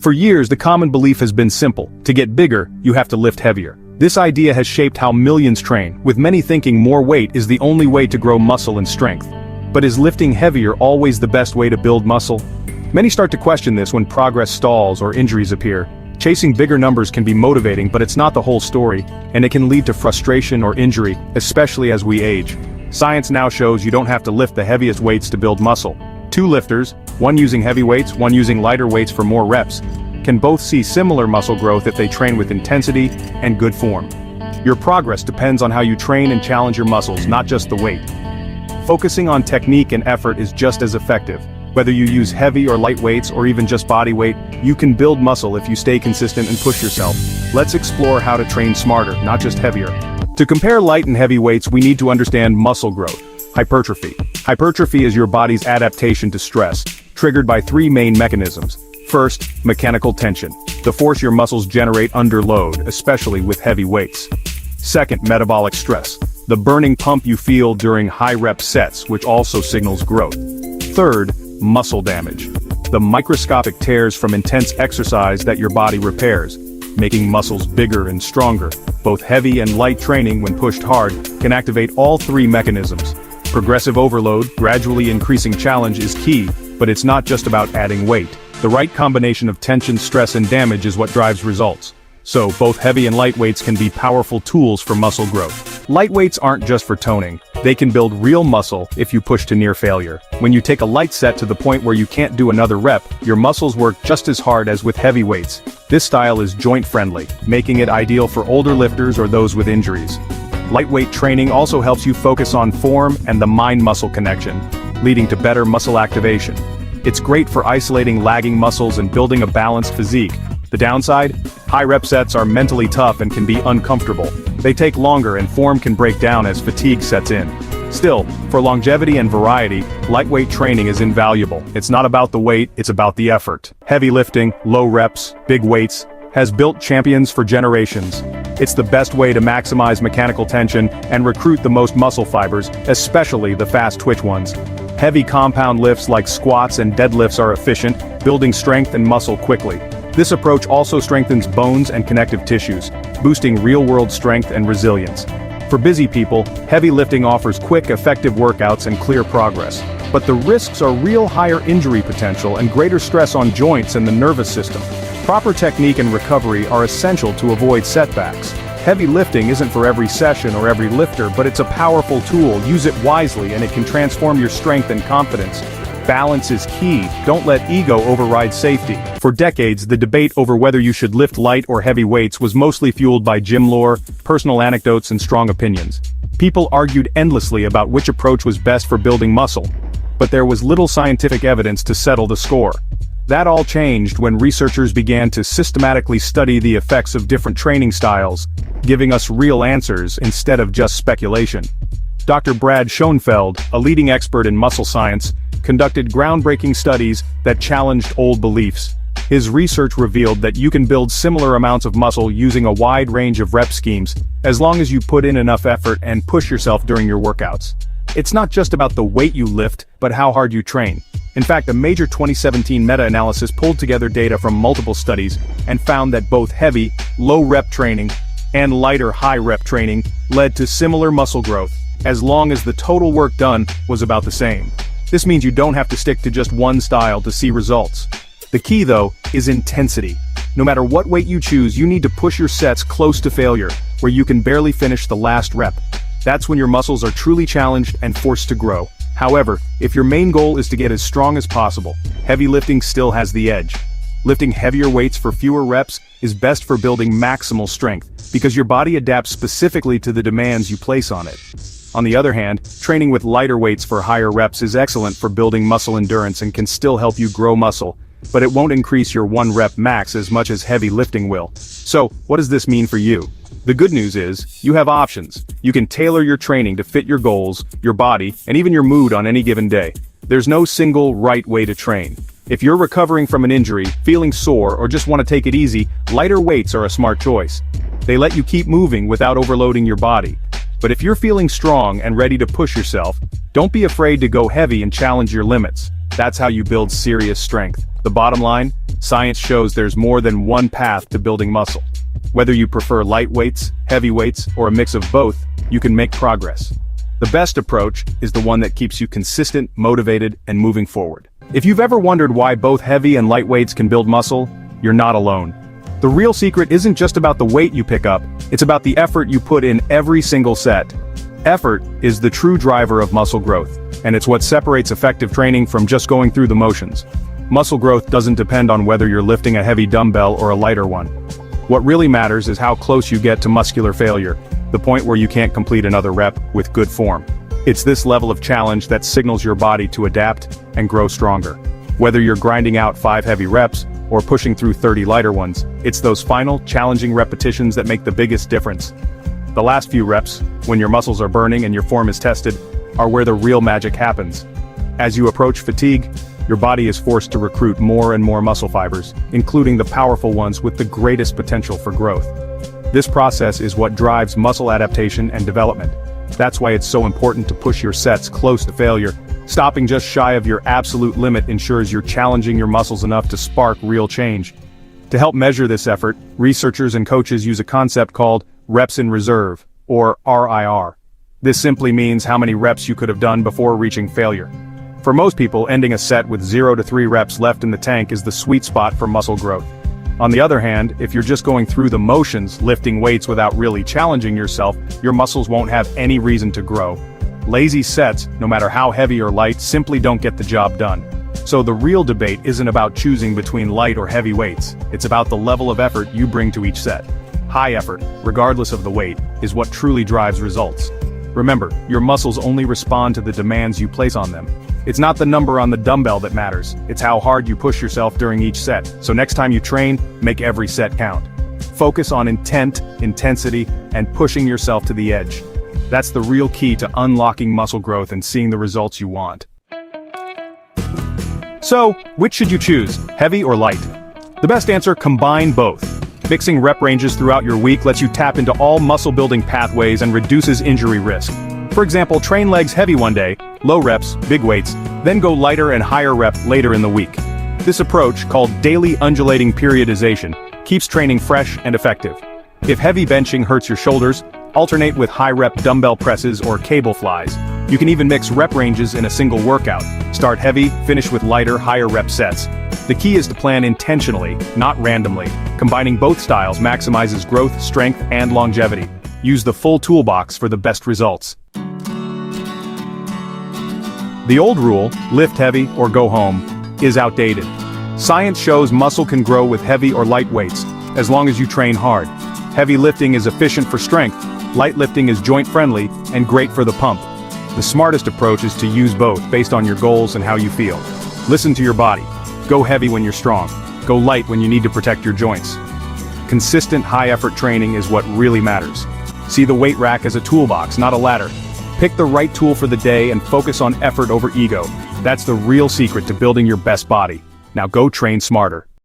For years, the common belief has been simple: to get bigger, you have to lift heavier. This idea has shaped how millions train, with many thinking more weight is the only way to grow muscle and strength. But is lifting heavier always the best way to build muscle? Many start to question this when progress stalls or injuries appear. Chasing bigger numbers can be motivating, but it's not the whole story, and it can lead to frustration or injury, especially as we age. Science now shows you don't have to lift the heaviest weights to build muscle. Two lifters, one using heavy weights, one using lighter weights for more reps, can both see similar muscle growth if they train with intensity and good form. Your progress depends on how you train and challenge your muscles, not just the weight. Focusing on technique and effort is just as effective. Whether you use heavy or light weights or even just body weight, you can build muscle if you stay consistent and push yourself. Let's explore how to train smarter, not just heavier. To compare light and heavy weights, we need to understand muscle growth. Hypertrophy. Hypertrophy is your body's adaptation to stress, triggered by three main mechanisms. First, mechanical tension, the force your muscles generate under load, especially with heavy weights. Second, metabolic stress, the burning pump you feel during high-rep sets, which also signals growth. Third, muscle damage, the microscopic tears from intense exercise that your body repairs, making muscles bigger and stronger. Both heavy and light training, when pushed hard, can activate all three mechanisms. Progressive overload, gradually increasing challenge, is key, but it's not just about adding weight. The right combination of tension, stress, and damage is what drives results. So, both heavy and light weights can be powerful tools for muscle growth. Light weights aren't just for toning. They can build real muscle if you push to near failure. When you take a light set to the point where you can't do another rep, your muscles work just as hard as with heavy weights. This style is joint-friendly, making it ideal for older lifters or those with injuries. Lightweight training also helps you focus on form and the mind-muscle connection, leading to better muscle activation. It's great for isolating lagging muscles and building a balanced physique. The downside? High rep sets are mentally tough and can be uncomfortable. They take longer and form can break down as fatigue sets in. Still, for longevity and variety, lightweight training is invaluable. It's not about the weight, it's about the effort. Heavy lifting, low reps, big weights, has built champions for generations. It's the best way to maximize mechanical tension and recruit the most muscle fibers, especially the fast twitch ones. Heavy compound lifts like squats and deadlifts are efficient, building strength and muscle quickly. This approach also strengthens bones and connective tissues, boosting real-world strength and resilience. For busy people, heavy lifting offers quick, effective workouts and clear progress. But the risks are real higher injury potential and greater stress on joints and the nervous system. Proper technique and recovery are essential to avoid setbacks. Heavy lifting isn't for every session or every lifter, but it's a powerful tool. Use it wisely and it can transform your strength and confidence. Balance is key. Don't let ego override safety. For decades, the debate over whether you should lift light or heavy weights was mostly fueled by gym lore, personal anecdotes, and strong opinions. People argued endlessly about which approach was best for building muscle, but there was little scientific evidence to settle the score. That all changed when researchers began to systematically study the effects of different training styles, giving us real answers instead of just speculation. Dr. Brad Schoenfeld, a leading expert in muscle science, conducted groundbreaking studies that challenged old beliefs. His research revealed that you can build similar amounts of muscle using a wide range of rep schemes, as long as you put in enough effort and push yourself during your workouts. It's not just about the weight you lift, but how hard you train. In fact, a major 2017 meta-analysis pulled together data from multiple studies and found that both heavy, low-rep training and lighter, high-rep training led to similar muscle growth, as long as the total work done was about the same. This means you don't have to stick to just one style to see results. The key, though, is intensity. No matter what weight you choose, you need to push your sets close to failure, where you can barely finish the last rep. That's when your muscles are truly challenged and forced to grow. However, if your main goal is to get as strong as possible, heavy lifting still has the edge. Lifting heavier weights for fewer reps is best for building maximal strength, because your body adapts specifically to the demands you place on it. On the other hand, training with lighter weights for higher reps is excellent for building muscle endurance and can still help you grow muscle, but it won't increase your 1-rep max as much as heavy lifting will. So, what does this mean for you? The good news is, you have options. You can tailor your training to fit your goals, your body, and even your mood on any given day. There's no single right way to train. If you're recovering from an injury, feeling sore, or just want to take it easy, lighter weights are a smart choice. They let you keep moving without overloading your body. But if you're feeling strong and ready to push yourself, don't be afraid to go heavy and challenge your limits. That's how you build serious strength. The bottom line, Science shows there's more than one path to building muscle. Whether you prefer light weights, heavy weights, or a mix of both, you can make progress. The best approach is the one that keeps you consistent, motivated, and moving forward. If you've ever wondered why both heavy and light weights can build muscle, you're not alone. The real secret isn't just about the weight you pick up, it's about the effort you put in every single set. Effort is the true driver of muscle growth, and it's what separates effective training from just going through the motions. Muscle growth doesn't depend on whether you're lifting a heavy dumbbell or a lighter one. What really matters is how close you get to muscular failure, the point where you can't complete another rep with good form. It's this level of challenge that signals your body to adapt and grow stronger. Whether you're grinding out 5 heavy reps or pushing through 30 lighter ones, it's those final, challenging repetitions that make the biggest difference. The last few reps, when your muscles are burning and your form is tested, are where the real magic happens. As you approach fatigue, your body is forced to recruit more and more muscle fibers, including the powerful ones with the greatest potential for growth. This process is what drives muscle adaptation and development. That's why it's so important to push your sets close to failure. Stopping just shy of your absolute limit ensures you're challenging your muscles enough to spark real change. To help measure this effort, researchers and coaches use a concept called reps in reserve, or RIR. This simply means how many reps you could have done before reaching failure. For most people, ending a set with 0 to 3 reps left in the tank is the sweet spot for muscle growth. On the other hand, if you're just going through the motions, lifting weights without really challenging yourself, your muscles won't have any reason to grow. Lazy sets, no matter how heavy or light, simply don't get the job done. So the real debate isn't about choosing between light or heavy weights, it's about the level of effort you bring to each set. High effort, regardless of the weight, is what truly drives results. Remember, your muscles only respond to the demands you place on them. It's not the number on the dumbbell that matters, it's how hard you push yourself during each set. So next time you train, make every set count. Focus on intent, intensity, and pushing yourself to the edge. That's the real key to unlocking muscle growth and seeing the results you want. So, which should you choose, heavy or light? The best answer: combine both. Mixing rep ranges throughout your week lets you tap into all muscle-building pathways and reduces injury risk. For example, train legs heavy one day, low reps, big weights, then go lighter and higher rep later in the week. This approach, called daily undulating periodization, keeps training fresh and effective. If heavy benching hurts your shoulders, alternate with high-rep dumbbell presses or cable flies. You can even mix rep ranges in a single workout. Start heavy, finish with lighter, higher rep sets. The key is to plan intentionally, not randomly. Combining both styles maximizes growth, strength, and longevity. Use the full toolbox for the best results. The old rule, lift heavy or go home, is outdated. Science shows muscle can grow with heavy or light weights, as long as you train hard. Heavy lifting is efficient for strength, light lifting is joint-friendly, and great for the pump. The smartest approach is to use both based on your goals and how you feel. Listen to your body. Go heavy when you're strong. Go light when you need to protect your joints. Consistent high-effort training is what really matters. See the weight rack as a toolbox, not a ladder. Pick the right tool for the day and focus on effort over ego. That's the real secret to building your best body. Now go train smarter.